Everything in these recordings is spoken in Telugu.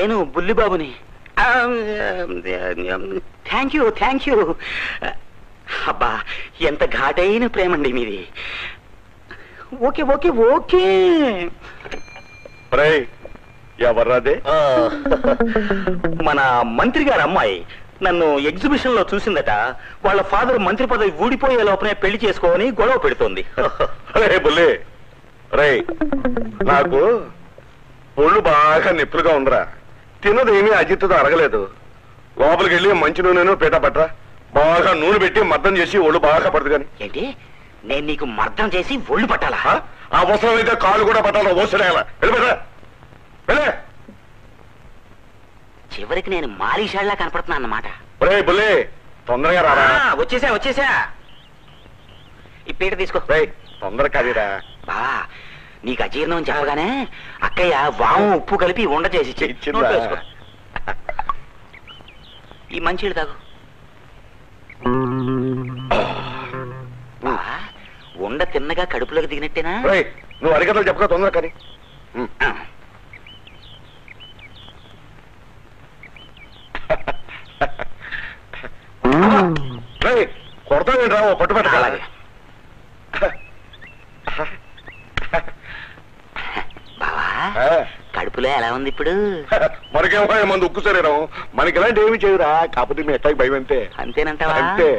నేను బుల్లిబాబుని. Thank you. అబ్బా ఎంత ఘాటైన ప్రేమండి మీది. Okay okay okay. ఎవర్రాదే? మన మంత్రి గారు అమ్మాయి నన్ను ఎగ్జిబిషన్ లో చూసిందట. వాళ్ళ ఫాదర్ మంత్రి పదవి ఊడిపోయే లోపనే పెళ్లి చేసుకోని గొడవ పెడుతోంది. నాకు ఒళ్ళు బాగా నొప్పులుగా ఉందిరా. తిన్నదేమీ అజిత్తుతో అరగలేదు. లోపలికి వెళ్ళి మంచి నూనెను పీట పట్రా. బాగా నూనె పెట్టి మర్దం చేసి ఒళ్ళు బాగా పడుతుంది. కానీ ఏంటి నేను నీకు మర్దం చేసి ఒళ్ళు పట్టాలా? అవసరమైతే కాళ్ళు కూడా పట్టాలా? ఓసలేయాలా? వెళ్ళిపోతా. చివరికి నేను మాలిషాళ్ళ కనపడుతున్నా అన్నమాట. బుల్లే తొందరగా రారా. వచ్చేసా. ఈ పీట తీసుకో. తొందరగా కాదురా బా. నీకు అజీర్ణం చెప్పగానే అక్కయ్య వాము ఉప్పు కలిపి ఉండ చేసి ఇచ్చింది. ఈ మంచిళ్ళు తాగు. ఉండ తిన్నగా కడుపులోకి దిగినట్టేనా? నువ్వు అరిగతలు చెప్పగా తొందర కానీ. కొడతావేంట్రా? పట్టుబట్ట. అలాగే బావా. కడుపులో ఎలా ఉంది ఇప్పుడు? మనకేమో మంది ఉక్కు శరీరం. మనకి ఇలాంటి ఏమి చేయరా. కాకపోతే మీ ఎట్టాకి భయం అంతే. అంతేనంటావా? అంతే.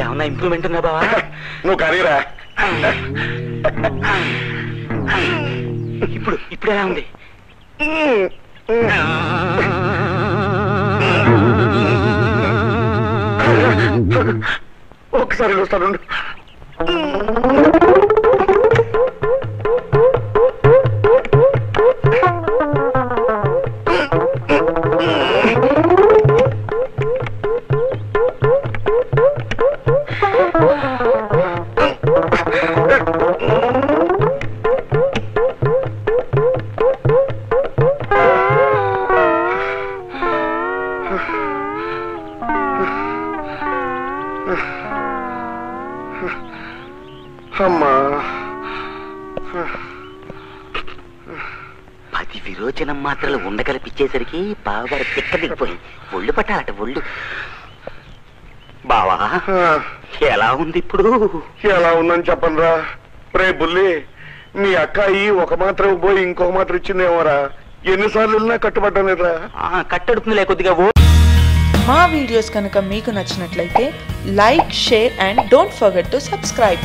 ఏమన్నా ఇంప్రూవ్మెంట్ ఉందా బావా? నువ్వు కనీరా. ఇప్పుడు ఎలా ఉంది? ఒకసారి వస్తాను. అమ్మా 10 విరోచనం మాత్రలు ఉండగలిపించేసరికి బావగారు తిక్క దిగిపోయి ఒళ్ళు పట్టాలట. ఒళ్ళు బావా ఎలా ఉంది ఇప్పుడు? ఎలా ఉందని చెప్పనురా. రే బుల్లి, మీ అక్కాయి ఒక మాత్రం పోయి ఇంకొక మాత్రం ఇచ్చిందేమోరా. ఎన్నిసార్లు వెళ్ళినా కట్టుబడ్డం లేదురా. కట్టడుతుందిలే కొద్దిగా. మా వీడియోస్ కనుక మీకు నచ్చినట్లయితే like, share and don't forget to subscribe.